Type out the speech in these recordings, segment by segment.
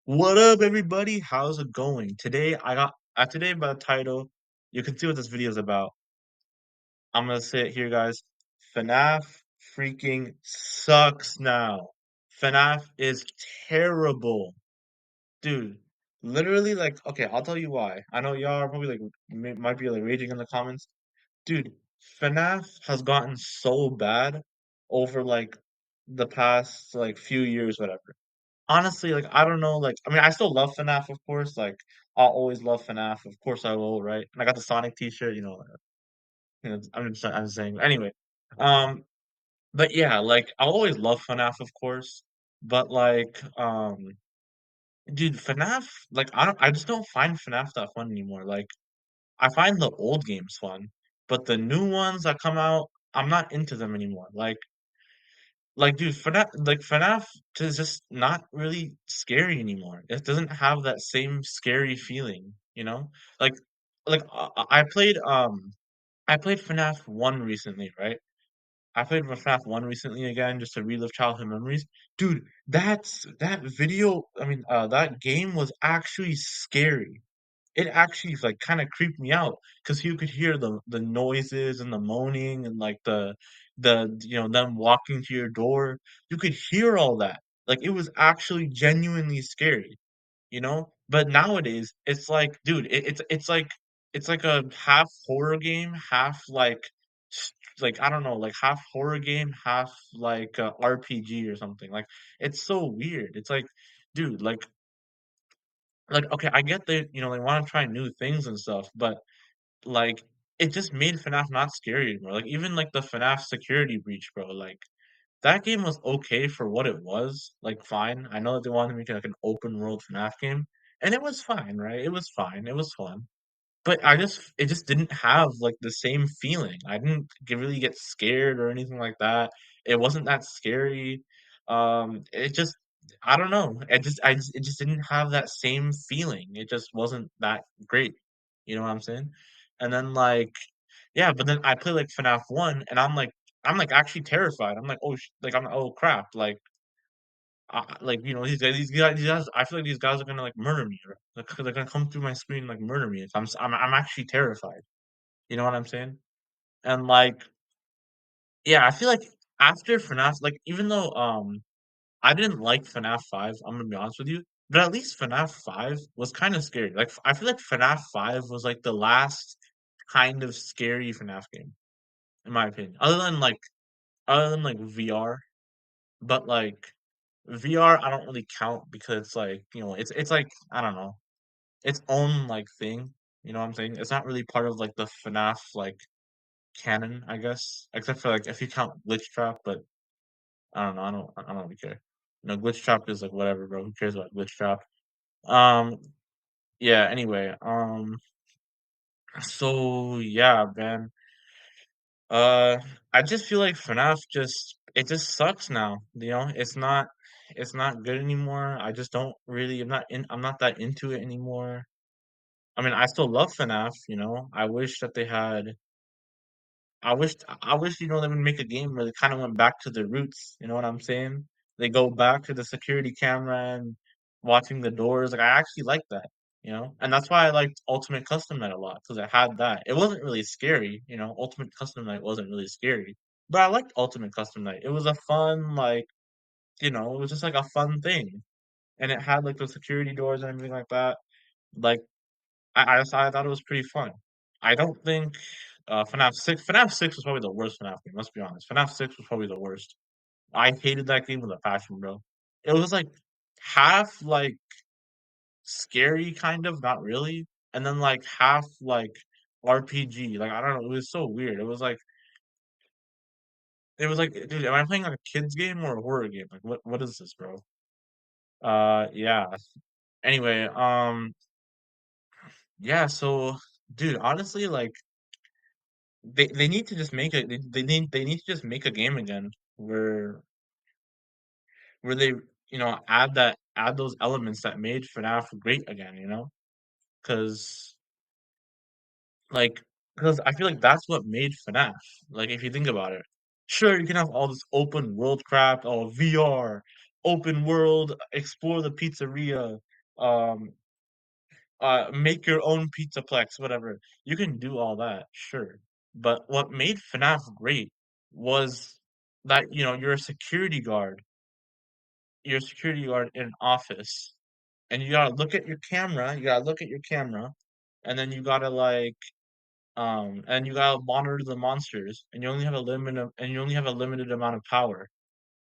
What up, everybody? How's it going? Today by the title, you can see what this video is about. I'm gonna say it here, guys. Fnaf freaking sucks now. Fnaf is terrible, dude. Literally, like, okay, I'll tell you why. I know y'all are probably like might be like raging in the comments, dude. Fnaf has gotten so bad over like the past like few years, whatever. Honestly, like I don't know, like I mean, I still love FNAF, of course. Like I'll always love FNAF, of course I will, right? And I got the Sonic T-shirt, I'm just saying. Anyway, um, but yeah, like I'll always love FNAF, of course. But like, dude, FNAF, like I just don't find FNAF that fun anymore. Like I find the old games fun, but the new ones that come out, I'm not into them anymore. Dude, FNAF is just not really scary anymore. It doesn't have that same scary feeling, you know? Like I played FNAF 1 recently, right? I played FNAF 1 recently again just to relive childhood memories. Dude, that game was actually scary. It actually like kind of creeped me out because you could hear the noises and the moaning and like them walking to your door. You could hear all that. Like it was actually genuinely scary, you know? But nowadays it's like, dude, it's like a half horror game, half like I don't know, like half horror game, half like RPG or something. Like it's so weird. It's like, dude, okay, I get they want to try new things and stuff, but like it just made FNAF not scary anymore. Like even like the FNAF security breach, bro. Like that game was okay for what it was. Like fine. I know that they wanted to make it like an open world FNAF game, and it was fine, right? It was fine. It was fun. But it just didn't have, like, the same feeling. I didn't really get scared or anything like that. It wasn't that scary. It just I don't know. It just didn't have that same feeling. It just wasn't that great. You know what I'm saying? And then, like yeah, but then I play, like, FNAF 1, and I'm actually terrified. I'm like, "Oh, sh" like, I'm like, "Oh, crap." These guys, I feel like these guys are gonna like murder me, or like they're gonna come through my screen and, like murder me. I'm actually terrified. You know what I'm saying? And like, yeah, I feel like after FNAF, like even though I didn't like FNAF 5, I'm gonna be honest with you, but at least FNAF 5 was kind of scary. Like I feel like FNAF 5 was like the last kind of scary FNAF game, in my opinion. Other than like VR, but like VR, I don't really count because like, it's like, I don't know, its own like thing. You know what I'm saying? It's not really part of like the FNAF like canon, I guess, except for like if you count Glitch Trap, but I don't know, I don't really care. Glitch Trap is like whatever, bro. Who cares about Glitch Trap? Um, yeah. Anyway, so yeah, man. Uh, I just feel like FNAF it just sucks now. It's not good anymore. I just don't really I'm not that into it anymore. I mean, I still love FNAF, you know. I wish they would make a game where they kind of went back to their roots, you know what I'm saying? They go back to the security camera and watching the doors. Like I actually like that, you know? And that's why I liked Ultimate Custom Night a lot, because it had that. It wasn't really scary, you know. Ultimate Custom Night wasn't really scary. But I liked Ultimate Custom Night. It was a fun, like, it was just like a fun thing. And it had like the security doors and everything like that. Like I thought it was pretty fun. I don't think FNAF 6 was probably the worst FNAF game, let's be honest. FNAF 6 was probably the worst. I hated that game with a passion, bro. It was like half like scary kind of, not really, and then like half like RPG. Like I don't know, it was so weird. It was like, dude, am I playing like a kids game or a horror game? Like what is this, bro? Yeah. Anyway, yeah, so dude, honestly, like they need to just make a they need to just make a game again where they add those elements that made FNAF great again, you know? Because like because I feel like that's what made FNAF. Like if you think about it, sure you can have all this open world crap, oh VR, open world, explore the pizzeria. um, make your own pizzaplex, whatever. You can do all that, sure. But what made FNAF great was that, you're a security guard. You're a security guard in an office, and you gotta look at your camera, and then you gotta, like, and you gotta monitor the monsters, and you only have a limited amount of power,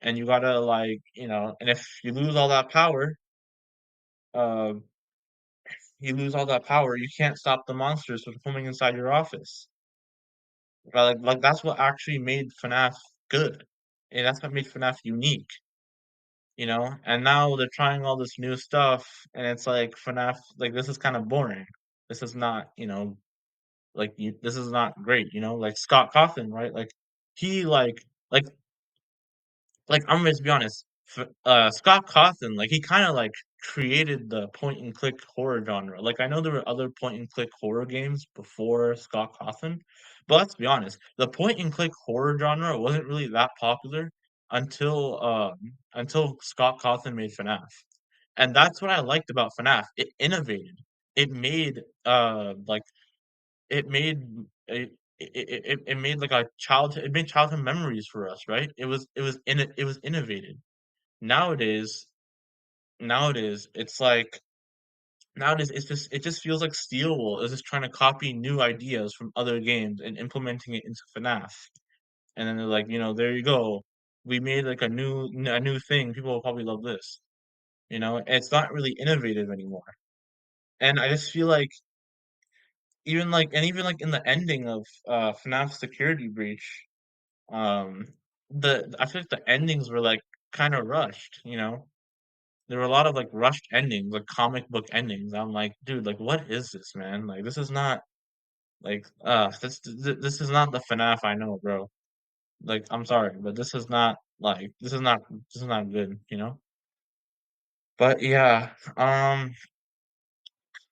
and you gotta, like, and if uh, you lose all that power, you can't stop the monsters from coming inside your office. That's what actually made FNAF good, and that's what made FNAF unique, And now they're trying all this new stuff, and it's like FNAF, like, this is kinda boring. This is not, this is not great, Like Scott Cawthon, right? Like, he, like I'm gonna just be honest, Scott Cawthon, like, he kinda, like, created the point and click horror genre. Like, I know there were other point and click horror games before Scott Cawthon, but let's be honest, the point and click horror genre wasn't really that popular until Scott Cawthon made FNAF. And that's what I liked about FNAF. It innovated. It made, like it made it made, like, it made childhood memories for us, right? It was innovated. Nowadays nowadays, it's like nowadays, it just feels like Steel is just trying to copy new ideas from other games and implementing it into FNAF. And then they're like, "There you go. We made, like, a new thing. People will probably love this." It's not really innovative anymore. And I just feel like even, like, in the ending of, FNAF Security Breach, um, the I feel like the endings were, like, kinda rushed? There were a lot of, like, rushed endings, like, comic book endings. I'm like, "Dude, like, what is this, man? Like, this is not, like, this is not the FNAF I know, bro. Like, I'm sorry, but this is not good?" But yeah,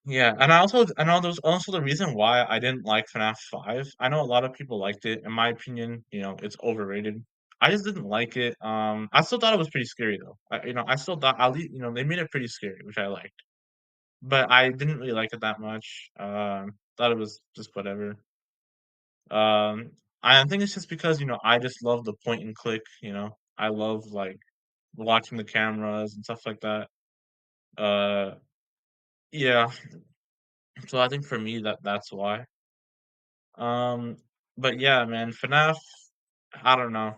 yeah, and I know there's also the reason why I didn't like FNAF 5. I know a lot of people liked it. In my opinion, it's overrated. I just didn't like it. I still thought it was pretty scary though. I still thought at least, they made it pretty scary, which I liked. But I didn't really like it that much. Thought it was just whatever. Um, I think it's just because, I just love the point and click, I love like watching the cameras and stuff like that. Uh, yeah. So I think for me that's why. Um, but yeah, man, FNAF, I don't know.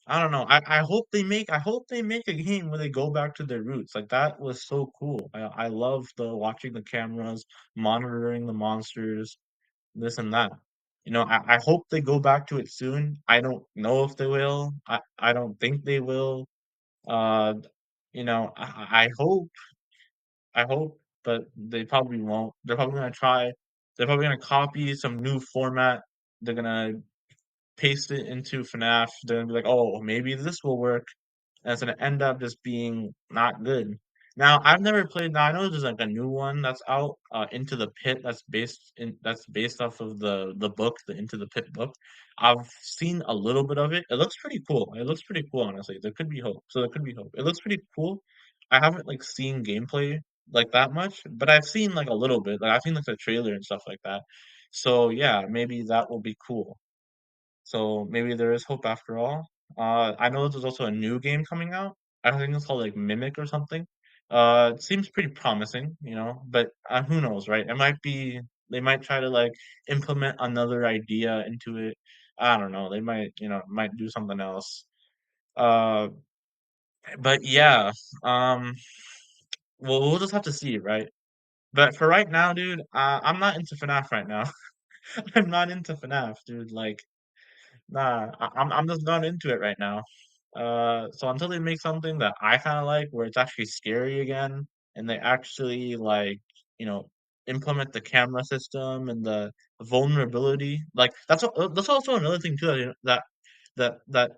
I don't know. I hope they make a game where they go back to their roots. Like that was so cool. I love the watching the cameras, monitoring the monsters, this and that. I hope they go back to it soon. I don't know if they will. I don't think they will. Uh, I hope, but they probably won't. They're probably gonna try. They're probably gonna copy some new format. They're gonna paste it into FNAF. They're gonna be like, oh, maybe this will work. And it's gonna end up just being not good. Now, I've never played. Now I know there's like a new one that's out, Into the Pit. That's based off of the book, the Into the Pit book. I've seen a little bit of it. It looks pretty cool. It looks pretty cool, honestly. There could be hope. So there could be hope. It looks pretty cool. I haven't like seen gameplay like that much, but I've seen like a little bit. Like I've seen like the trailer and stuff like that. So yeah, maybe that will be cool. So maybe there is hope after all. I know there's also a new game coming out. I think it's called like Mimic or something. It seems pretty promising, but who knows, right? They might try to like implement another idea into it. I don't know. They might, might do something else. Uh, but yeah, um, well, we'll just have to see, right? But for right now, dude, I'm not into FNAF right now. I'm not into FNAF, dude. Like, nah, I'm just not into it right now. So until they make something that I kind of like, where it's actually scary again, and they actually like, you know, implement the camera system and the vulnerability, like that's also another thing too that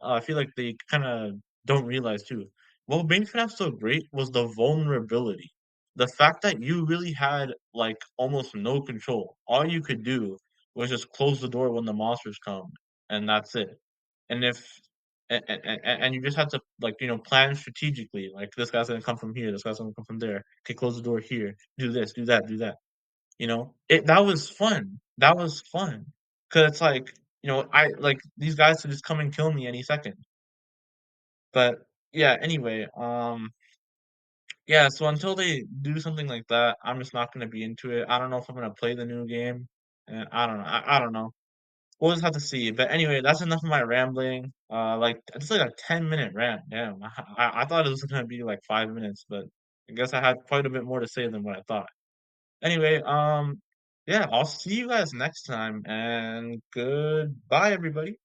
I feel like they kind of don't realize too. What made FNAF so great was the vulnerability. The fact that you really had like almost no control. All you could do was just close the door when the monsters come, and that's it. And if and you just have to, like, plan strategically, like, "This guy's gonna come from here, this guy's gonna come from there. Okay, close the door here. Do this, do that." You know? That was fun. That was fun. 'Cause it's like, these guys could just come and kill me any second. But, yeah, anyway, yeah, so until they do something like that, I'm just not gonna be into it. I don't know if I'm gonna play the new game, and I don't know. I don't know. We'll just have to see. But anyway, that's enough of my rambling. It's like a 10-minute rant. Damn, I thought it was gonna be like 5 minutes, but I guess I had quite a bit more to say than what I thought. Anyway, yeah, I'll see you guys next time, and goodbye, everybody.